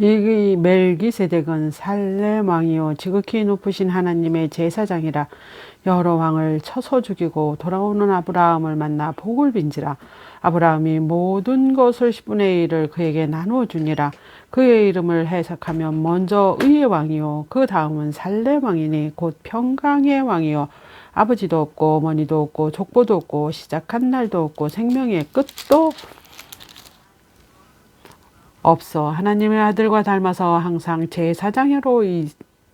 이 멜기세덱은 살렘 왕이요 지극히 높으신 하나님의 제사장이라. 여러 왕을 쳐서 죽이고 돌아오는 아브라함을 만나 복을 빈지라. 아브라함이 모든 것을 10분의 1을 그에게 나누어 주니라. 그의 이름을 해석하면 먼저 의의 왕이요 그 다음은 살렘 왕이니 곧 평강의 왕이요 아버지도 없고 어머니도 없고 족보도 없고 시작한 날도 없고 생명의 끝도 없어. 하나님의 아들과 닮아서 항상 제사장으로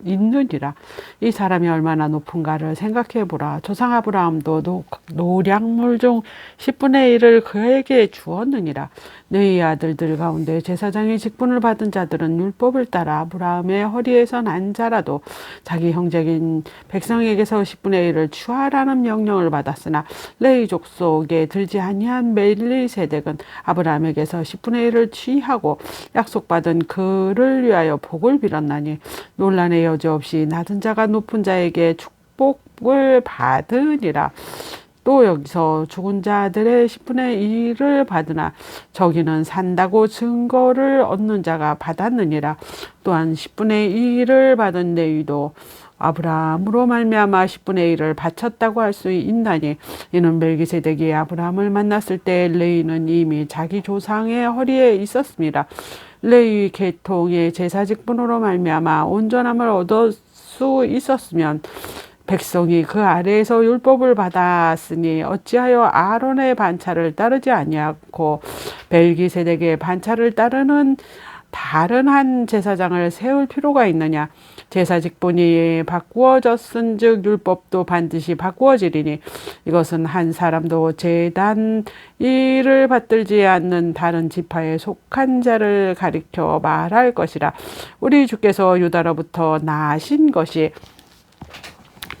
있느니라. 이 사람이 얼마나 높은가를 생각해 보라. 조상 아브라함도 노량물 중 10분의 1을 그에게 주었느니라. 너희 아들들 가운데 제사장의 직분을 받은 자들은 율법을 따라 아브라함의 허리에서 난 자라도 자기 형제인 백성에게서 10분의 1을 취하라는 명령을 받았으나 레위 족속에 들지 아니한 멜리세덱은 아브라함에게서 10분의 1을 취하고 약속받은 그를 위하여 복을 빌었나니 논란의 여지없이 낮은 자가 높은 자에게 축복을 받으리라. 또 여기서 죽은 자들의 10분의 1을 받으나 저기는 산다고 증거를 얻는 자가 받았느니라. 또한 10분의 1을 받은 레위도 아브라함으로 말미암아 10분의 1을 바쳤다고 할 수 있나니 이는 멜기세덱이 아브라함을 만났을 때 레위는 이미 자기 조상의 허리에 있었습니다. 레위 계통의 제사 직분으로 말미암아 온전함을 얻을 수 있었으면 백성이 그 아래에서 율법을 받았으니 어찌하여 아론의 반차를 따르지 아니하고 멜기세덱의 반차를 따르는 다른 한 제사장을 세울 필요가 있느냐. 제사 직분이 바꾸어졌은 즉 율법도 반드시 바꾸어지리니 이것은 한 사람도 제단 일을 받들지 않는 다른 지파에 속한 자를 가리켜 말할 것이라. 우리 주께서 유다로부터 나신 것이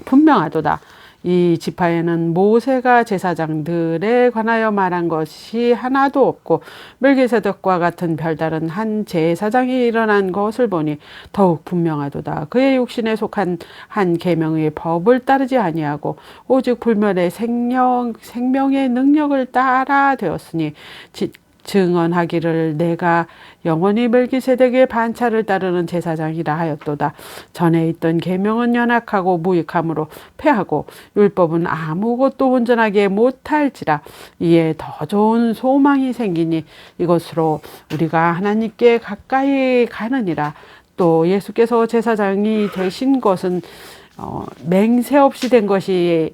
분명하도다. 이 지파에는 모세가 제사장들에 관하여 말한 것이 하나도 없고 멜기세덱과 같은 별다른 한 제사장이 일어난 것을 보니 더욱 분명하도다. 그의 육신에 속한 한 계명의 법을 따르지 아니하고 오직 불멸의 생명의 능력을 따라 되었으니 증언하기를 내가 영원히 멜기세덱의 반차를 따르는 제사장이라 하였도다. 전에 있던 계명은 연약하고 무익함으로 패하고 율법은 아무것도 온전하게 못할지라. 이에 더 좋은 소망이 생기니 이것으로 우리가 하나님께 가까이 가느니라. 또 예수께서 제사장이 되신 것은 맹세 없이 된 것이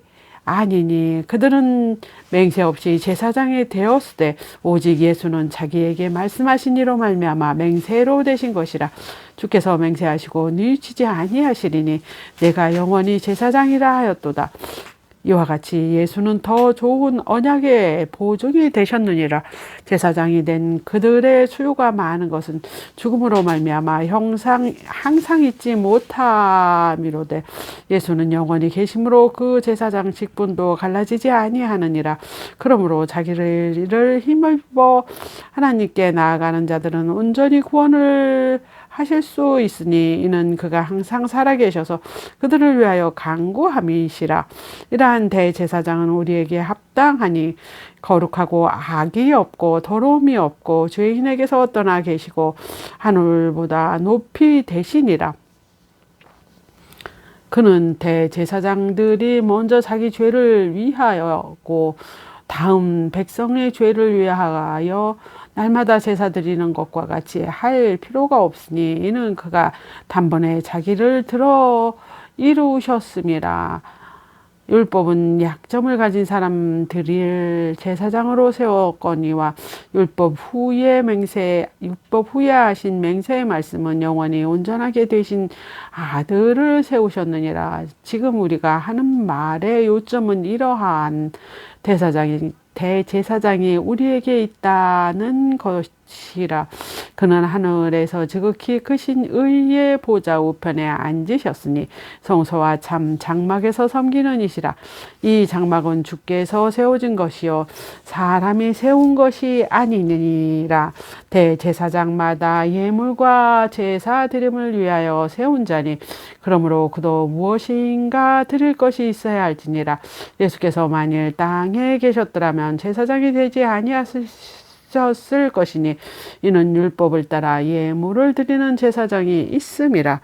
아니니 그들은 맹세 없이 제사장이 되었을 때 오직 예수는 자기에게 말씀하신 이로 말미암아 맹세로 되신 것이라. 주께서 맹세하시고 뉘우치지 아니하시리니 내가 영원히 제사장이라 하였도다. 이와 같이 예수는 더 좋은 언약의 보증이 되셨느니라. 제사장이 된 그들의 수요가 많은 것은 죽음으로 말미암아 항상 잊지 못함이로되 예수는 영원히 계심으로 그 제사장 직분도 갈라지지 아니하느니라. 그러므로 자기를 힘입어 하나님께 나아가는 자들은 온전히 구원을 하실 수 있으니 이는 그가 항상 살아계셔서 그들을 위하여 간구함이시라. 이러한 대제사장은 우리에게 합당하니 거룩하고 악이 없고 더러움이 없고 죄인에게서 떠나 계시고 하늘보다 높이 되시니라. 그는 대제사장들이 먼저 자기 죄를 위하여고 다음 백성의 죄를 위하여 날마다 제사 드리는 것과 같이 할 필요가 없으니 이는 그가 단번에 자기를 들어 이루셨음이라. 율법은 약점을 가진 사람들을 제사장으로 세웠거니와 율법 후에 하신 맹세의 말씀은 영원히 온전하게 되신 아들을 세우셨느니라. 지금 우리가 하는 말의 요점은 이러한 대제사장이 우리에게 있다는 것이라. 그는 하늘에서 지극히 크신 의의 보좌 우편에 앉으셨으니 성소와 참 장막에서 섬기는 이시라. 이 장막은 주께서 세워진 것이요 사람이 세운 것이 아니니라. 대제사장마다 예물과 제사 드림을 위하여 세운 자니 그러므로 그도 무엇인가 드릴 것이 있어야 할지니라. 예수께서 만일 땅에 계셨더라면 제사장이 되지 아니하셨을 빚었을 것이니 이는 율법을 따라 예물을 드리는 제사장이 있음이라.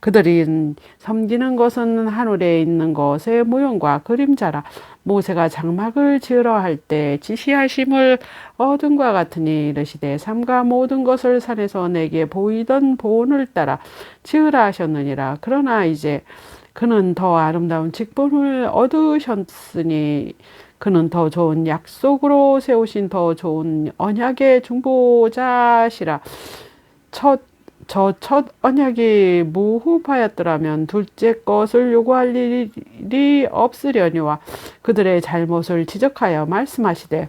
그들이 섬기는 것은 하늘에 있는 것의 모형과 그림자라. 모세가 장막을 지으러 할 때 지시하심을 얻은과 같으니 이르시되 삼가 모든 것을 산에서 내게 보이던 본을 따라 지으라 하셨느니라. 그러나 이제 그는 더 아름다운 직분을 얻으셨으니 그는 더 좋은 약속으로 세우신 더 좋은 언약의 중보자시라. 첫 언약이 무후하였더라면 둘째 것을 요구할 일이 없으려니와 그들의 잘못을 지적하여 말씀하시되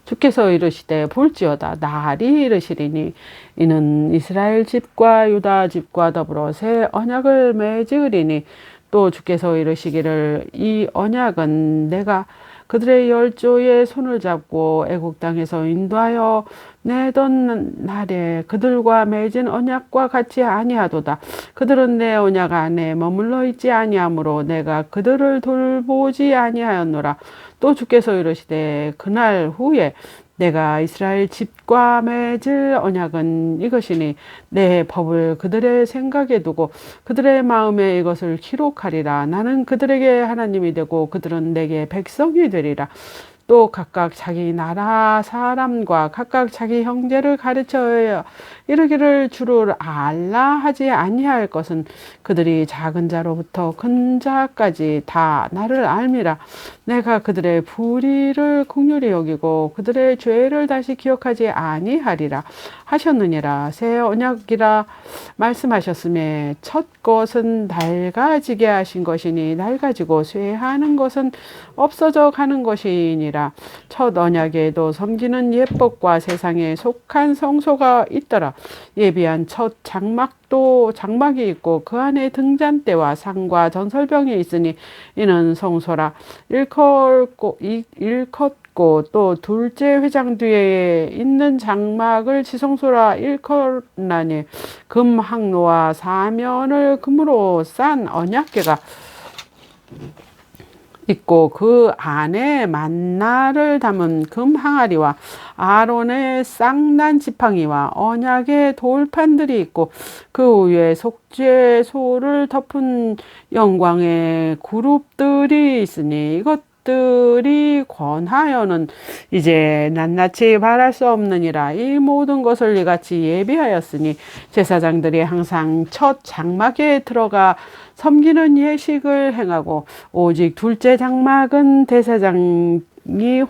주께서 이르시되 볼지어다 날이 이르시리니 이는 이스라엘 집과 유다 집과 더불어 새 언약을 맺으리니 또 주께서 이르시기를 이 언약은 내가 그들의 열조의 손을 잡고 애국 땅에서 인도하여 내던 날에 그들과 맺은 언약과 같이 아니하도다. 그들은 내 언약 안에 머물러 있지 아니하므로 내가 그들을 돌보지 아니하였노라. 또 주께서 이르시되 그날 후에 내가 이스라엘 집과 맺을 언약은 이것이니 내 법을 그들의 생각에 두고 그들의 마음에 이것을 기록하리라. 나는 그들에게 하나님이 되고 그들은 내게 백성이 되리라. 또 각각 자기 나라 사람과 각각 자기 형제를 가르쳐 이르기를 주를 알라 하지 아니할 것은 그들이 작은 자로부터 큰 자까지 다 나를 알미라. 내가 그들의 불의를 긍휼히 여기고 그들의 죄를 다시 기억하지 아니하리라 하셨느니라. 새 언약이라 말씀하셨음에 첫 것은 낡아지게 하신 것이니 낡아지고 쇠하는 것은 없어져 가는 것이니라. 첫 언약에도 섬기는 예법과 세상에 속한 성소가 있더라. 예비한 첫 장막이 있고 그 안에 등잔대와 상과 전설병이 있으니 이는 성소라. 일컫고 또 둘째 회장 뒤에 있는 장막을 지성소라 일컫나니 금 항로와 사면을 금으로 싼 언약궤가 있고 그 안에 만나를 담은 금 항아리와 아론의 쌍난 지팡이와 언약의 돌판들이 있고 그 위에 속죄소를 덮은 영광의 그룹들이 있으니 이것들이 권하여는 이제 낱낱이 말할 수 없느니라. 이 모든 것을 이같이 예비하였으니 제사장들이 항상 첫 장막에 들어가 섬기는 예식을 행하고 오직 둘째 장막은 대제사장이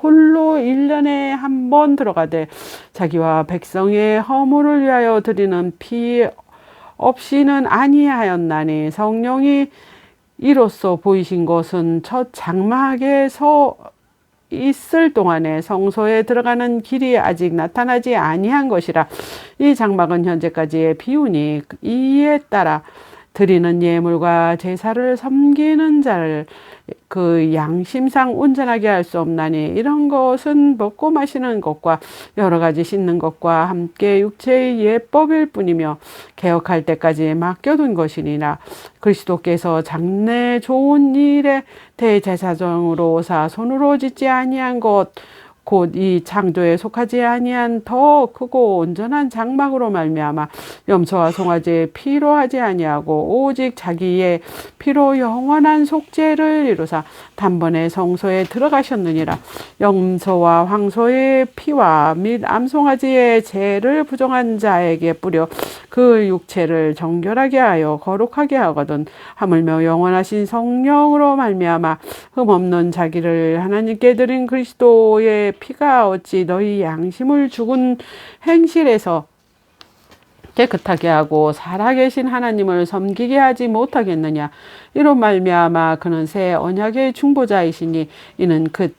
홀로 1년에 한 번 들어가되 자기와 백성의 허물을 위하여 드리는 피 없이는 아니하였나니 성령이 이로써 보이신 것은 첫 장막에서 있을 동안에 성소에 들어가는 길이 아직 나타나지 아니한 것이라. 이 장막은 현재까지의 비유니 이에 따라 드리는 예물과 제사를 섬기는 자를 그 양심상 온전하게 할 수 없나니 이런 것은 먹고 마시는 것과 여러 가지 씻는 것과 함께 육체의 예법일 뿐이며 개혁할 때까지 맡겨둔 것이니라. 그리스도께서 장래 좋은 일에 대제사장으로 오사 손으로 짓지 아니한 것 곧 이 창조에 속하지 아니한 더 크고 온전한 장막으로 말미암아 염소와 송아지의 피로 하지 아니하고 오직 자기의 피로 영원한 속죄를 이루사 단번에 성소에 들어가셨느니라. 염소와 황소의 피와 및 암송아지의 죄를 부정한 자에게 뿌려 그 육체를 정결하게 하여 거룩하게 하거든 하물며 영원하신 성령으로 말미암아 흠없는 자기를 하나님께 드린 그리스도의 피가 어찌 너희 양심을 죽은 행실에서 깨끗하게 하고 살아계신 하나님을 섬기게 하지 못하겠느냐. 이로 말미암아 그는 새 언약의 중보자이시니 이는 그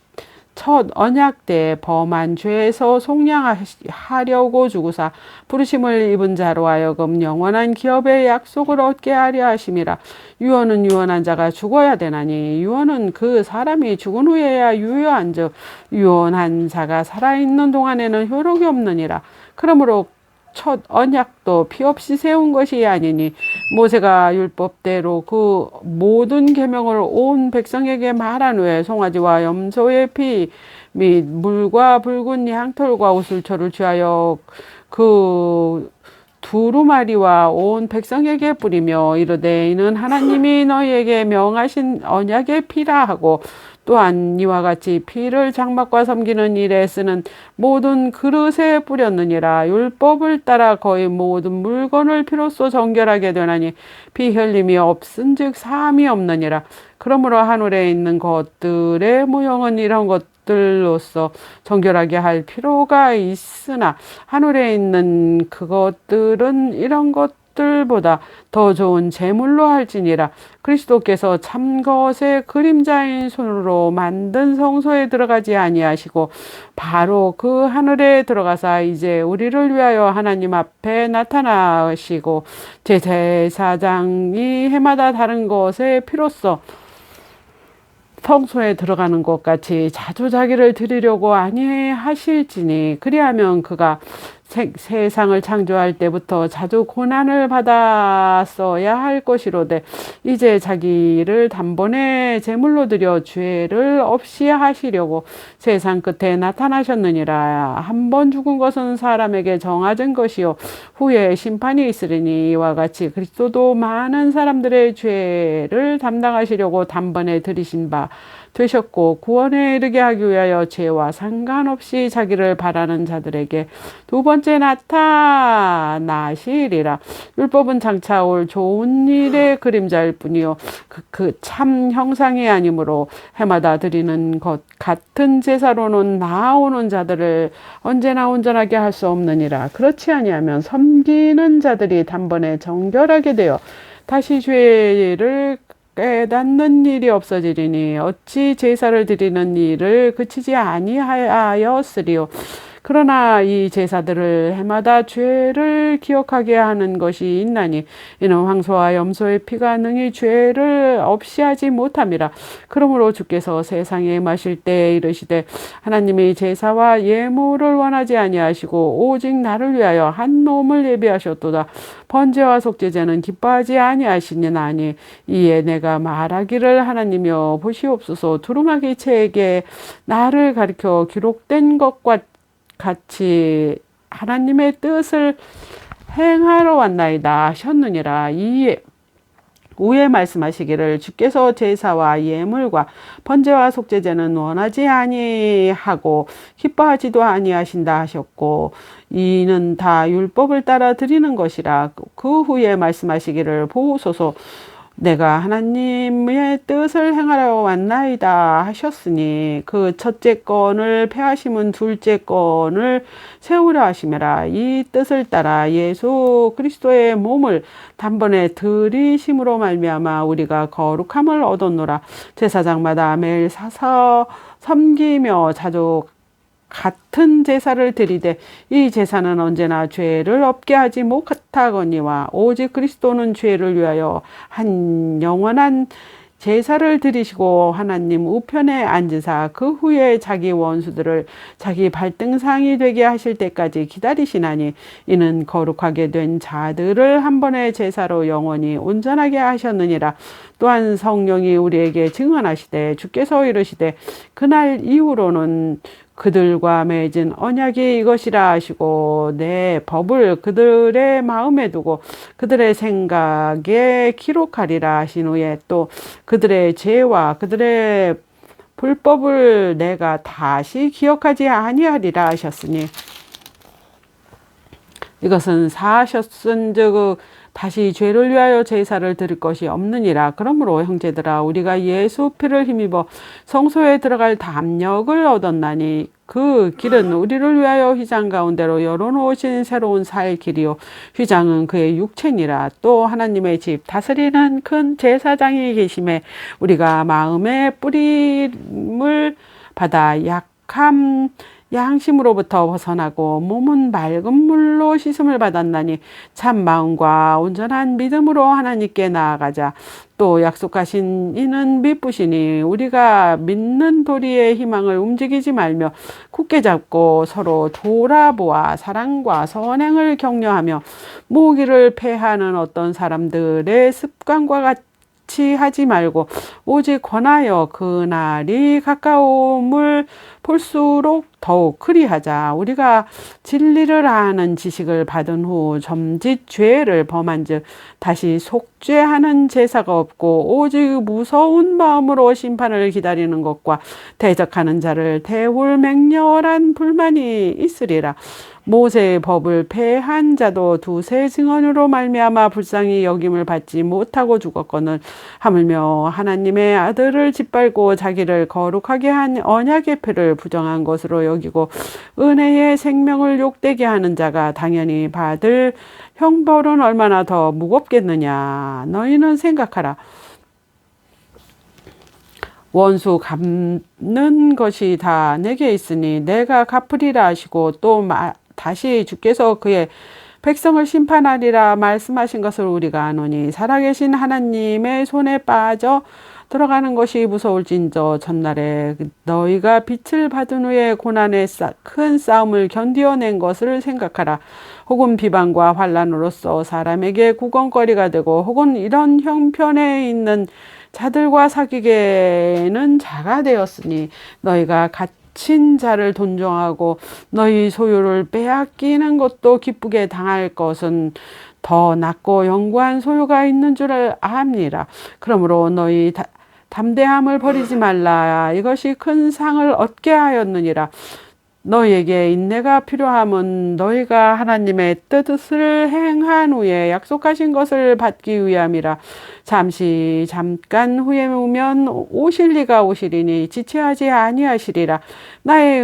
첫 언약 때 범한 죄에서 속량하려고 주구사 부르심을 입은 자로 하여금 영원한 기업의 약속을 얻게 하려 하심이라. 유언은 유언한 자가 죽어야 되나니 유언은 그 사람이 죽은 후에야 유효한즉 유언한 자가 살아있는 동안에는 효력이 없느니라. 그러므로 첫 언약도 피 없이 세운 것이 아니니 모세가 율법대로 그 모든 계명을 온 백성에게 말한 후에 송아지와 염소의 피 및 물과 붉은 양털과 우슬초를 취하여 그 두루마리와 온 백성에게 뿌리며 이르되 이는 하나님이 너희에게 명하신 언약의 피라 하고 또한 이와 같이 피를 장막과 섬기는 일에 쓰는 모든 그릇에 뿌렸느니라. 율법을 따라 거의 모든 물건을 피로써 정결하게 되나니 피 흘림이 없은즉 사함이 없느니라. 그러므로 하늘에 있는 것들의 모형은 이런 것들로서 정결하게 할 필요가 있으나 하늘에 있는 그것들은 이런 것들보다 더 좋은 제물로 할지니라. 그리스도께서 참것의 그림자인 손으로 만든 성소에 들어가지 아니하시고 바로 그 하늘에 들어가사 이제 우리를 위하여 하나님 앞에 나타나시고 제사장이 해마다 다른 것의 피로써 성소에 들어가는 것 같이 자주 자기를 드리려고 아니하실지니 그리하면 그가 세상을 창조할 때부터 자주 고난을 받았어야 할 것이로되 이제 자기를 단번에 제물로 드려 죄를 없이 하시려고 세상 끝에 나타나셨느니라. 한 번 죽은 것은 사람에게 정하진 것이요 후에 심판이 있으리니 이와 같이 그리스도도 많은 사람들의 죄를 담당하시려고 단번에 들이신 바 되셨고 구원에 이르게 하기 위하여 죄와 상관없이 자기를 바라는 자들에게 두 번째 나타나시리라. 율법은 장차 올 좋은 일의 그림자일 뿐이요 그 참 형상이 아니므로 해마다 드리는 것 같은 제사로는 나아오는 자들을 언제나 온전하게 할 수 없느니라. 그렇지 아니하면 섬기는 자들이 단번에 정결하게 되어 다시 죄를 깨닫는 일이 없어지리니 어찌 제사를 드리는 일을 그치지 아니하였으리요. 그러나 이 제사들을 해마다 죄를 기억하게 하는 것이 있나니 이는 황소와 염소의 피가 능히 죄를 없이 하지 못함이라. 그러므로 주께서 세상에 마실 때 이르시되 하나님이 제사와 예물을 원하지 아니하시고 오직 나를 위하여 한 놈을 예비하셨도다. 번제와 속죄제는 기뻐하지 아니하시니나니 이에 내가 말하기를 하나님이여 보시옵소서. 두루마기 책에 나를 가리켜 기록된 것과 같이 하나님의 뜻을 행하러 왔나이다 하셨느니라. 이 후에 말씀하시기를 주께서 제사와 예물과 번제와 속죄제는 원하지 아니하고 기뻐하지도 아니하신다 하셨고 이는 다 율법을 따라 드리는 것이라. 그 후에 말씀하시기를 보소서 내가 하나님의 뜻을 행하려 왔나이다 하셨으니 그 첫째 건을 폐하심은 둘째 건을 세우려 하심이라. 이 뜻을 따라 예수 그리스도의 몸을 단번에 들이심으로 말미암아 우리가 거룩함을 얻었노라. 제사장마다 매일 사서 섬기며 자주 같은 제사를 드리되 이 제사는 언제나 죄를 없게 하지 못하거니와 오직 그리스도는 죄를 위하여 한 영원한 제사를 드리시고 하나님 우편에 앉으사 그 후에 자기 원수들을 자기 발등상이 되게 하실 때까지 기다리시나니 이는 거룩하게 된 자들을 한 번의 제사로 영원히 온전하게 하셨느니라. 또한 성령이 우리에게 증언하시되 주께서 이르시되 그날 이후로는 그들과 맺은 언약이 이것이라 하시고 내 법을 그들의 마음에 두고 그들의 생각에 기록하리라 하신 후에 또 그들의 죄와 그들의 불법을 내가 다시 기억하지 아니하리라 하셨으니 이것은 사하셨은즉 다시 죄를 위하여 제사를 드릴 것이 없느니라. 그러므로 형제들아 우리가 예수 피를 힘입어 성소에 들어갈 담력을 얻었나니 그 길은 우리를 위하여 휘장 가운데로 열어놓으신 새로운 살 길이요 휘장은 그의 육체니라. 또 하나님의 집 다스리는 큰 제사장이 계심에 우리가 마음의 뿌림을 받아 약함 양심으로부터 벗어나고 몸은 맑은 물로 씻음을 받았나니 참 마음과 온전한 믿음으로 하나님께 나아가자. 또 약속하신 이는 미쁘시니 우리가 믿는 도리의 희망을 움직이지 말며 굳게 잡고 서로 돌아보아 사랑과 선행을 격려하며 모기를 패하는 어떤 사람들의 습관과 같이 하지 말고 오직 권하여 그날이 가까움을 볼수록 더욱 그리하자. 우리가 진리를 아는 지식을 받은 후 점짓 죄를 범한 즉 다시 속죄하는 제사가 없고 오직 무서운 마음으로 심판을 기다리는 것과 대적하는 자를 대울 맹렬한 불만이 있으리라. 모세의 법을 폐한 자도 두세 증언으로 말미암아 불쌍히 여김을 받지 못하고 죽었거늘 하물며 하나님의 아들을 짓밟고 자기를 거룩하게 한 언약의 표를 부정한 것으로 여기고 은혜의 생명을 욕되게 하는 자가 당연히 받을 형벌은 얼마나 더 무겁겠느냐. 너희는 생각하라. 원수 갚는 것이 다 내게 있으니 내가 갚으리라 하시고 또 다시 주께서 그의 백성을 심판하리라 말씀하신 것을 우리가 아노니 살아계신 하나님의 손에 빠져 들어가는 것이 무서울진저 전날에 너희가 빛을 받은 후에 고난의 큰 싸움을 견디어낸 것을 생각하라. 혹은 비방과 환난으로서 사람에게 구경거리가 되고 혹은 이런 형편에 있는 자들과 사귀게는 자가 되었으니 너희가 갇힌 자를 존중하고 너희 소유를 빼앗기는 것도 기쁘게 당할 것은 더 낫고 영구한 소유가 있는 줄을 압니다. 그러므로 너희 담대함을 버리지 말라. 이것이 큰 상을 얻게 하였느니라. 너희에게 인내가 필요함은 너희가 하나님의 뜻을 행한 후에 약속하신 것을 받기 위함이라. 잠깐 후에 오면 오실 리가 오시리니 지체하지 아니하시리라. 나의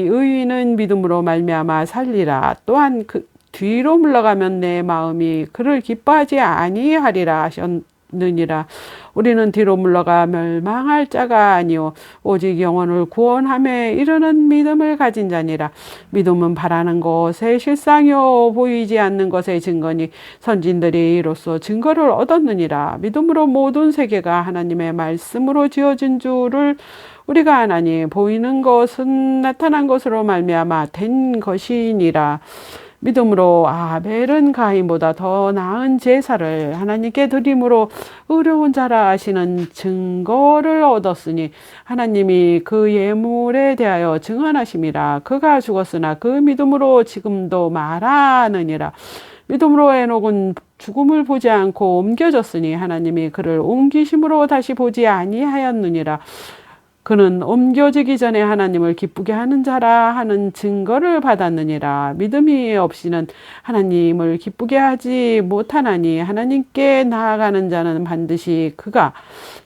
의인은 믿음으로 말미암아 살리라. 또한 그 뒤로 물러가면 내 마음이 그를 기뻐하지 아니하리라 하셨느니라. 우리는 뒤로 물러가 멸망할 자가 아니요 오직 영혼을 구원함에 이르는 믿음을 가진 자니라. 믿음은 바라는 것의 실상이요 보이지 않는 것의 증거니 선진들이 이로써 증거를 얻었느니라. 믿음으로 모든 세계가 하나님의 말씀으로 지어진 줄을 우리가 아나니 보이는 것은 나타난 것으로 말미암아 된 것이니라. 믿음으로 아벨은 가인보다 더 나은 제사를 하나님께 드림으로 의로운 자라 하시는 증거를 얻었으니 하나님이 그 예물에 대하여 증언하심이라. 그가 죽었으나 그 믿음으로 지금도 말하느니라. 믿음으로 에녹은 죽음을 보지 않고 옮겨졌으니 하나님이 그를 옮기심으로 다시 보지 아니하였느니라. 그는 옮겨지기 전에 하나님을 기쁘게 하는 자라 하는 증거를 받았느니라. 믿음이 없이는 하나님을 기쁘게 하지 못하나니 하나님께 나아가는 자는 반드시 그가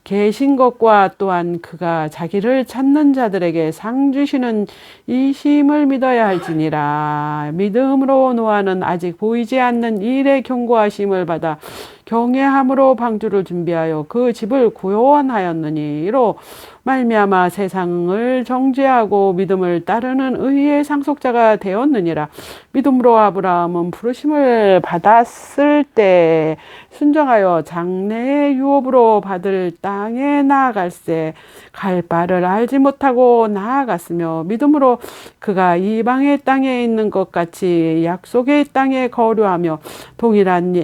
계신 것과 또한 그가 자기를 찾는 자들에게 상 주시는 이심을 믿어야 할지니라. 믿음으로 노아는 아직 보이지 않는 일의 경고하심을 받아 경외함으로 방주를 준비하여 그 집을 구원하였느니 이로 말미암아 세상을 정죄하고 믿음을 따르는 의의 상속자가 되었느니라. 믿음으로 아브라함은 부르심을 받았을 때 순종하여 장래의 유업으로 받을 땅에 나아갈새 갈 바를 알지 못하고 나아갔으며 믿음으로 그가 이방의 땅에 있는 것 같이 약속의 땅에 거류하며 동일한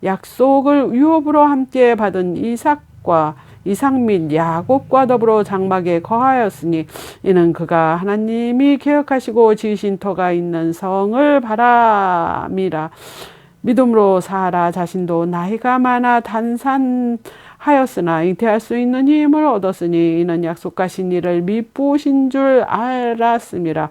약속을 유업으로 함께 받은 이삭 및 야곱과 더불어 장막에 거하였으니 이는 그가 하나님이 계획하시고 지으신 터가 있는 성을 바람이라. 믿음으로 사라 자신도 나이가 많아 단산하였으나 잉태할 수 있는 힘을 얻었으니 이는 약속하신 이를 미쁘신 줄 알았음이라.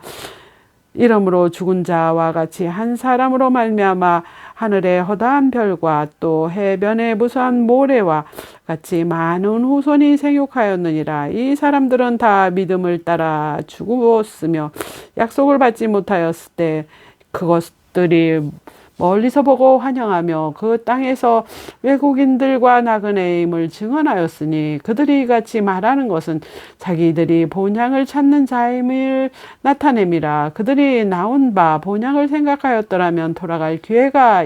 이러므로 죽은 자와 같이 한 사람으로 말미암아 하늘의 허다한 별과 또 해변의 무수한 모래와 같이 많은 후손이 생육하였느니라. 이 사람들은 다 믿음을 따라 죽었으며 약속을 받지 못하였을 때 그것들이 멀리서 보고 환영하며 그 땅에서 외국인들과 나그네임을 증언하였으니 그들이 같이 말하는 것은 자기들이 본향을 찾는 자임을 나타냄이라. 그들이 나온 바 본향을 생각하였더라면 돌아갈 기회가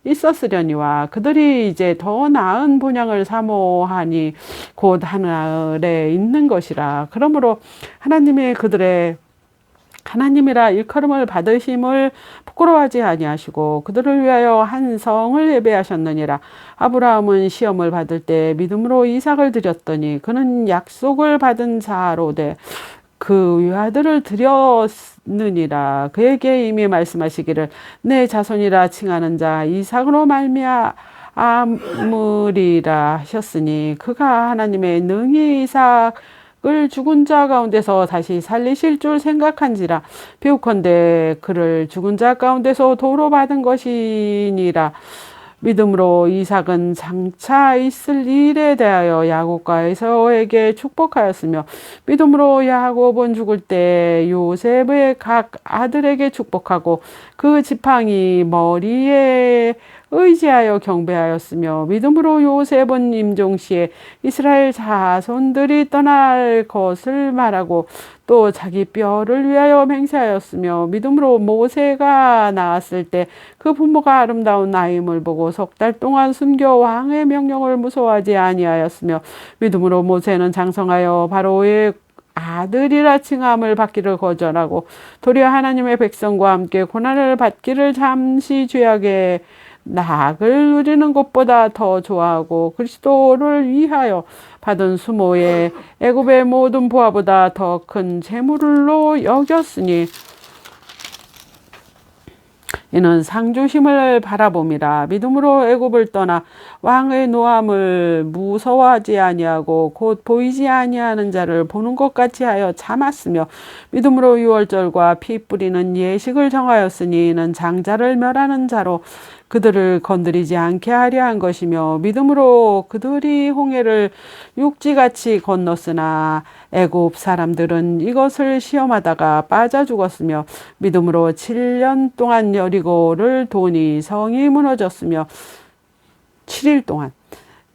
있었으려니와 그들이 이제 더 나은 본향을 사모하니 곧 하늘에 있는 것이라. 그러므로 하나님이 그들의 하나님이라 일컬음을 받으심을 부끄러워하지 아니하시고 그들을 위하여 한 성을 예배하셨느니라. 아브라함은 시험을 받을 때 믿음으로 이삭을 드렸더니 그는 약속을 받은 자로되 그 외아들을 드렸느니라. 그에게 이미 말씀하시기를 내 자손이라 칭하는 자 이삭으로 말미암으리라 하셨으니 그가 하나님의 능히 이삭을 죽은 자 가운데서 다시 살리실 줄 생각한지라. 비옥컨대 그를 죽은 자 가운데서 도로 받은 것이니라. 믿음으로 이삭은 장차 있을 일에 대하여 야곱과 에사오에게 축복하였으며 믿음으로 야곱은 죽을 때 요셉의 각 아들에게 축복하고 그 지팡이 머리에 의지하여 경배하였으며 믿음으로 요셉은 임종시에 이스라엘 자손들이 떠날 것을 말하고 또 자기 뼈를 위하여 맹세하였으며 믿음으로 모세가 나왔을 때 그 부모가 아름다운 나임을 보고 석 달 동안 숨겨 왕의 명령을 무서워하지 아니하였으며 믿음으로 모세는 장성하여 바로의 아들이라 칭함을 받기를 거절하고 도리어 하나님의 백성과 함께 고난을 받기를 잠시 죄악의 낙을 누리는 것보다 더 좋아하고 그리스도를 위하여 받은 수모의 애굽의 모든 보화보다 더 큰 재물로 여겼으니 이는 상주심을 바라봄이라. 믿음으로 애굽을 떠나 왕의 노함을 무서워하지 아니하고 곧 보이지 아니하는 자를 보는 것 같이 하여 참았으며 믿음으로 유월절과 피 뿌리는 예식을 정하였으니 이는 장자를 멸하는 자로 그들을 건드리지 않게 하려 한 것이며 믿음으로 그들이 홍해를 육지같이 건넜으나 애굽 사람들은 이것을 시험하다가 빠져 죽었으며 믿음으로 7년 동안 여리고를 도니 성이 무너졌으며 7일 동안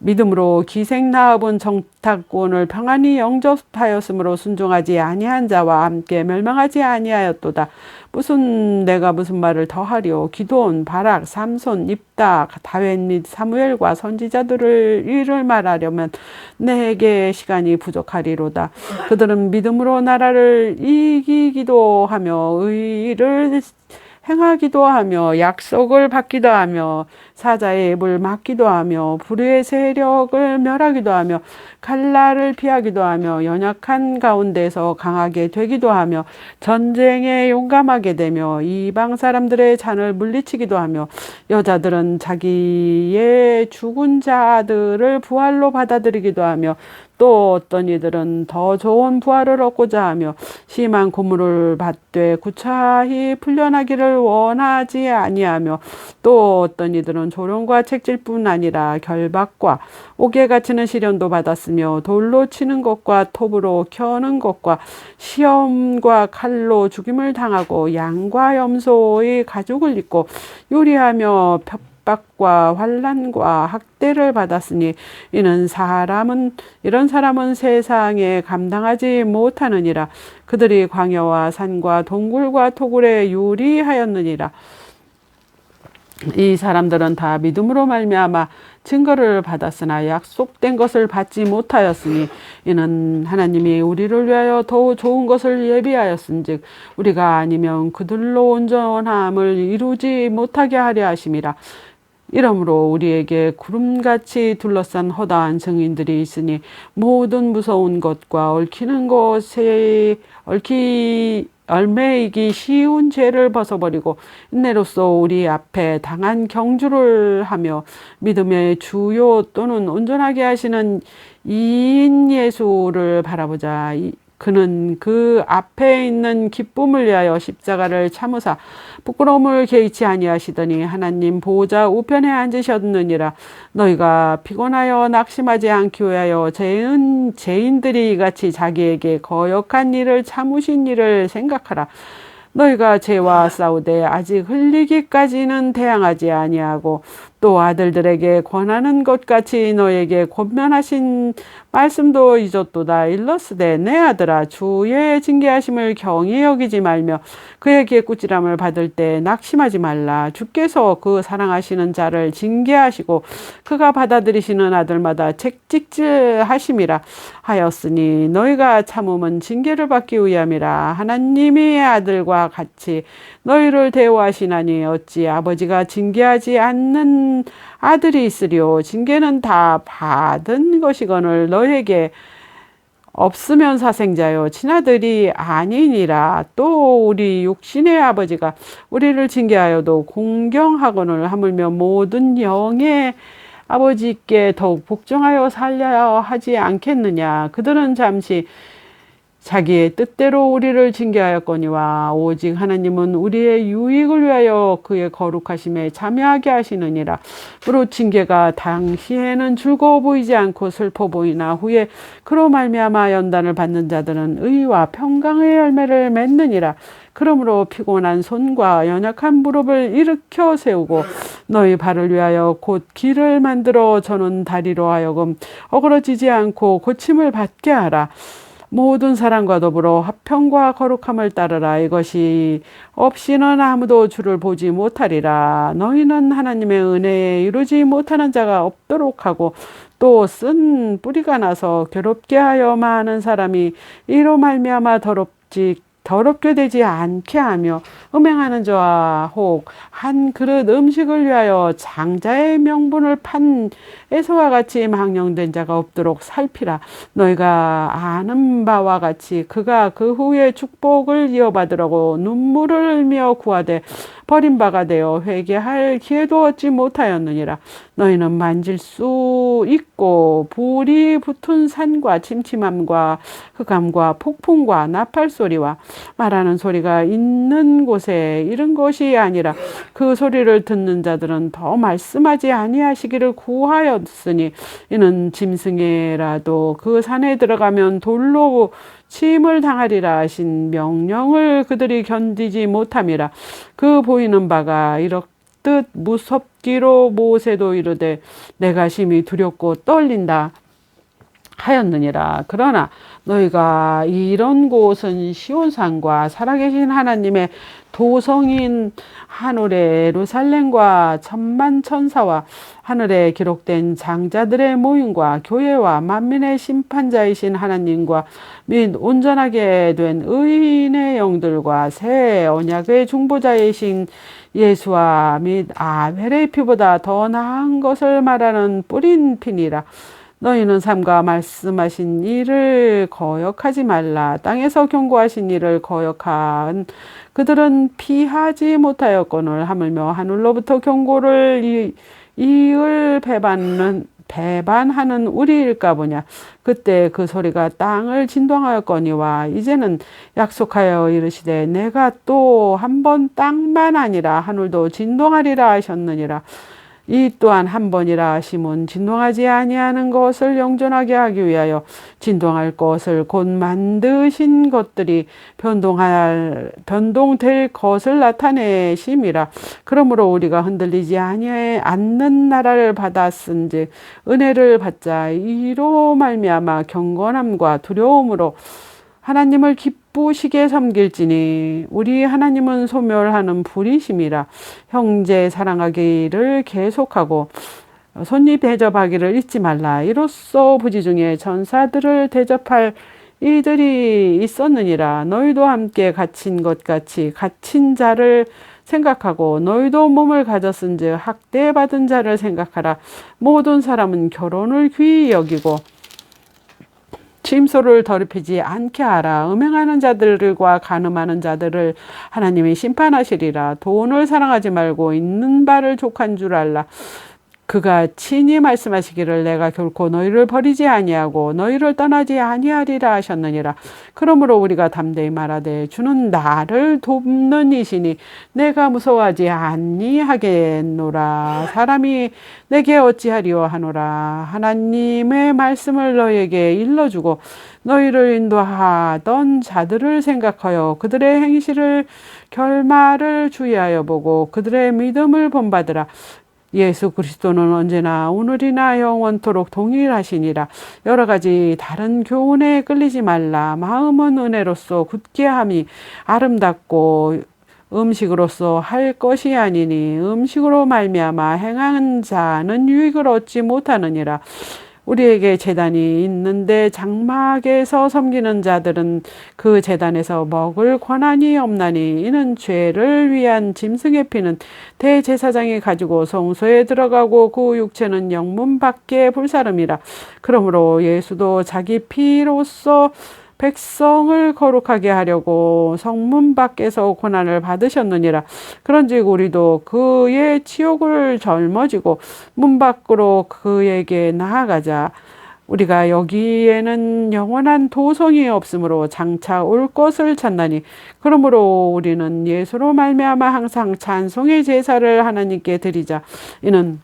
믿음으로 기생나합은 정탐꾼을 평안히 영접하였으므로 순종하지 아니한 자와 함께 멸망하지 아니하였도다. 내가 무슨 말을 더하리요. 기드온, 바락, 삼손, 입다, 다윗 및 사무엘과 선지자들을 일을 말하려면 내게 시간이 부족하리로다. 그들은 믿음으로 나라를 이기기도 하며 의를 행하기도 하며 약속을 받기도 하며 사자의 입을 막기도 하며 불의의 세력을 멸하기도 하며 칼날을 피하기도 하며 연약한 가운데서 강하게 되기도 하며 전쟁에 용감하게 되며 이방 사람들의 잔을 물리치기도 하며 여자들은 자기의 죽은 자들을 부활로 받아들이기도 하며 또 어떤 이들은 더 좋은 부활을 얻고자 하며 심한 고문을 받되 구차히 풀려나기를 원하지 아니하며 또 어떤 이들은 조롱과 책질뿐 아니라 결박과 옥에 갇히는 시련도 받았으며 돌로 치는 것과 톱으로 켜는 것과 시험과 칼로 죽임을 당하고 양과 염소의 가죽을 입고 요리하며 핍박과 환난과 학대를 받았으니 이런 사람은 세상에 감당하지 못하느니라. 그들이 광야와 산과 동굴과 토굴에 요리하였느니라. 이 사람들은 다 믿음으로 말미암아 증거를 받았으나 약속된 것을 받지 못하였으니 이는 하나님이 우리를 위하여 더 좋은 것을 예비하였은즉 우리가 아니면 그들로 온전함을 이루지 못하게 하려 하심이라. 이러므로 우리에게 구름같이 둘러싼 허다한 증인들이 있으니 모든 무서운 것과 얽히는 것에 얼매이기 쉬운 죄를 벗어버리고 인내로써 우리 앞에 당한 경주를 하며 믿음의 주요 또는 온전하게 하시는 이인 예수를 바라보자. 그는 그 앞에 있는 기쁨을 위하여 십자가를 참으사 부끄러움을 개의치 아니하시더니 하나님 보호자 우편에 앉으셨느니라. 너희가 피곤하여 낙심하지 않기 위하여 죄인들이 이같이 자기에게 거역한 일을 참으신 일을 생각하라. 너희가 죄와 싸우되 아직 흘리기까지는 대항하지 아니하고 또 아들들에게 권하는 것 같이 너에게 권면하신 말씀도 잊었도다. 일러스되 내 아들아 주의 징계하심을 경히 여기지 말며 그에게 꾸지람을 받을 때 낙심하지 말라. 주께서 그 사랑하시는 자를 징계하시고 그가 받아들이시는 아들마다 책찍질하심이라 하였으니 너희가 참음은 징계를 받기 위함이라. 하나님이 아들과 같이 너희를 대우하시나니 어찌 아버지가 징계하지 않는 아들이 있으리요. 징계는 다 받은 것이거늘 너에게 없으면 사생자요 친아들이 아니니라. 또 우리 육신의 아버지가 우리를 징계하여도 공경하거늘 하물며 모든 영의 아버지께 더욱 복종하여 살려야 하지 않겠느냐. 그들은 잠시 자기의 뜻대로 우리를 징계하였거니와 오직 하나님은 우리의 유익을 위하여 그의 거룩하심에 참여하게 하시느니라. 무릇 징계가 당시에는 즐거워 보이지 않고 슬퍼 보이나 후에 그로 말미암아 연단을 받는 자들은 의와 평강의 열매를 맺느니라. 그러므로 피곤한 손과 연약한 무릎을 일으켜 세우고 너희 발을 위하여 곧 길을 만들어 저는 다리로 하여금 어그러지지 않고 고침을 받게 하라. 모든 사랑과 더불어 화평과 거룩함을 따르라. 이것이 없이는 아무도 주를 보지 못하리라. 너희는 하나님의 은혜에 이루지 못하는 자가 없도록 하고 또 쓴 뿌리가 나서 괴롭게 하여 많은 사람이 이로 말미암아 더럽게 되지 않게 하며 음행하는 자와 혹 한 그릇 음식을 위하여 장자의 명분을 판 에서와 같이 망령된 자가 없도록 살피라. 너희가 아는 바와 같이 그가 그 후에 축복을 이어받으려고 눈물을 흘며 구하되 버림바가 되어 회개할 기회도 얻지 못하였느니라. 너희는 만질 수 있고 불이 붙은 산과 침침함과 흑암과 폭풍과 나팔 소리와 말하는 소리가 있는 곳에 이른 것이 아니라 그 소리를 듣는 자들은 더 말씀하지 아니하시기를 구하였으니 이는 짐승이라도 그 산에 들어가면 돌로 침을 당하리라 하신 명령을 그들이 견디지 못함이라. 그 보이는 바가 이렇듯 무섭기로 모세도 이르되 내가 심히 두렵고 떨린다 하였느니라. 그러나 너희가 이런 곳은 시온산과 살아계신 하나님의 도성인 하늘의 예루살렘과 천만 천사와 하늘에 기록된 장자들의 모임과 교회와 만민의 심판자이신 하나님과 및 온전하게 된 의인의 영들과 새 언약의 중보자이신 예수와 및 아벨의 피보다 더 나은 것을 말하는 뿌린 피니라. 너희는 삼가 말씀하신 일을 거역하지 말라. 땅에서 경고하신 일을 거역한 그들은 피하지 못하였거늘 하물며 하늘로부터 경고를 이을 배반하는 우리일까 보냐. 그때 그 소리가 땅을 진동하였거니와 이제는 약속하여 이르시되 내가 또 한 번 땅만 아니라 하늘도 진동하리라 하셨느니라. 이 또한 한 번이라 하심은 진동하지 아니하는 것을 영존하게 하기 위하여 진동할 것을 곧 만드신 것들이 변동될 것을 나타내심이라. 그러므로 우리가 흔들리지 않는 나라를 받았은즉 은혜를 받자. 이로 말미암아 경건함과 두려움으로 하나님을 기쁘시게 섬길지니 우리 하나님은 소멸하는 불이심이라. 형제 사랑하기를 계속하고 손님 대접하기를 잊지 말라. 이로써 부지 중에 전사들을 대접할 이들이 있었느니라. 너희도 함께 갇힌 것 같이 갇힌 자를 생각하고 너희도 몸을 가졌은즉 학대받은 자를 생각하라. 모든 사람은 결혼을 귀히 여기고 침소를 더럽히지 않게 하라. 음행하는 자들과 간음하는 자들을 하나님이 심판하시리라. 돈을 사랑하지 말고 있는 바를 족한 줄 알라. 그가 친히 말씀하시기를 내가 결코 너희를 버리지 아니하고 너희를 떠나지 아니하리라 하셨느니라. 그러므로 우리가 담대히 말하되 주는 나를 돕는 이시니 내가 무서워하지 아니하겠노라. 사람이 내게 어찌하리요 하노라. 하나님의 말씀을 너희에게 일러주고 너희를 인도하던 자들을 생각하여 그들의 행실을 결말을 주의하여 보고 그들의 믿음을 본받으라. 예수 그리스도는 언제나 오늘이나 영원토록 동일하시니라. 여러 가지 다른 교훈에 끌리지 말라. 마음은 은혜로서 굳게 함이 아름답고 음식으로서 할 것이 아니니 음식으로 말미암아 행한 자는 유익을 얻지 못하느니라. 우리에게 제단이 있는데 장막에서 섬기는 자들은 그 제단에서 먹을 권한이 없나니 이는 죄를 위한 짐승의 피는 대제사장이 가지고 성소에 들어가고 그 육체는 영문 밖에 불사름이라. 그러므로 예수도 자기 피로써 백성을 거룩하게 하려고 성문 밖에서 고난을 받으셨느니라. 그런즉 우리도 그의 치욕을 짊어지고 문 밖으로 그에게 나아가자. 우리가 여기에는 영원한 도성이 없으므로 장차 올 것을 찾나니 그러므로 우리는 예수로 말미암아 항상 찬송의 제사를 하나님께 드리자. 이는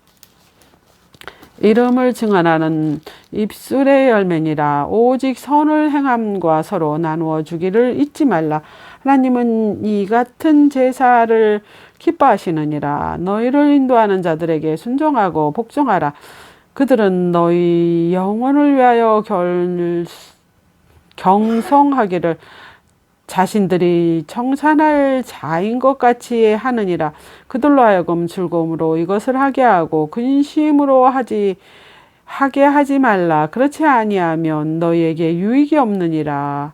이름을 증언하는 입술의 열매니라. 오직 선을 행함과 서로 나누어 주기를 잊지 말라. 하나님은 이 같은 제사를 기뻐하시느니라. 너희를 인도하는 자들에게 순종하고 복종하라. 그들은 너희 영혼을 위하여 경성하기를 자신들이 청산할 자인 것 같이 하느니라. 그들로 하여금 즐거움으로 이것을 하게 하고 근심으로 하게 하지 말라. 그렇지 아니하면 너희에게 유익이 없느니라.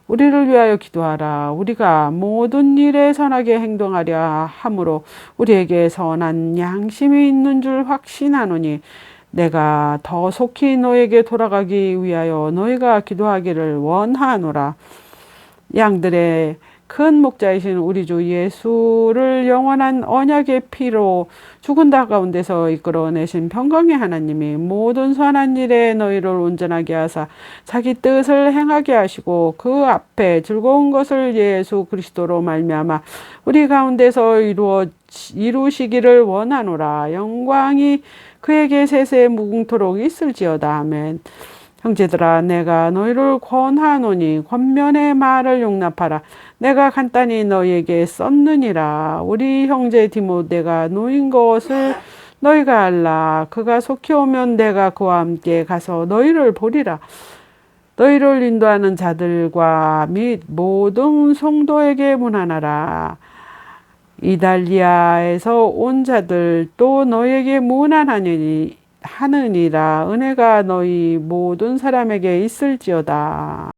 우리를 위하여 기도하라. 우리가 모든 일에 선하게 행동하려 함으로 우리에게 선한 양심이 있는 줄 확신하노니 내가 더 속히 너에게 돌아가기 위하여 너희가 기도하기를 원하노라. 양들의 큰 목자이신 우리 주 예수를 영원한 언약의 피로 죽은 자 가운데서 이끌어내신 평강의 하나님이 모든 선한 일에 너희를 온전하게 하사 자기 뜻을 행하게 하시고 그 앞에 즐거운 것을 예수 그리스도로 말미암아 우리 가운데서 이루시기를 원하노라. 영광이 그에게 세세 무궁토록 있을지어다. 아멘. 형제들아, 내가 너희를 권하노니 권면의 말을 용납하라. 내가 간단히 너희에게 썼느니라. 우리 형제 디모데가 놓인 것을 너희가 알라. 그가 속히 오면 내가 그와 함께 가서 너희를 보리라. 너희를 인도하는 자들과 및 모든 성도에게 문안하라. 이달리아에서 온 자들 또 너희에게 문안하느니라. 은혜가 너희 모든 사람에게 있을지어다.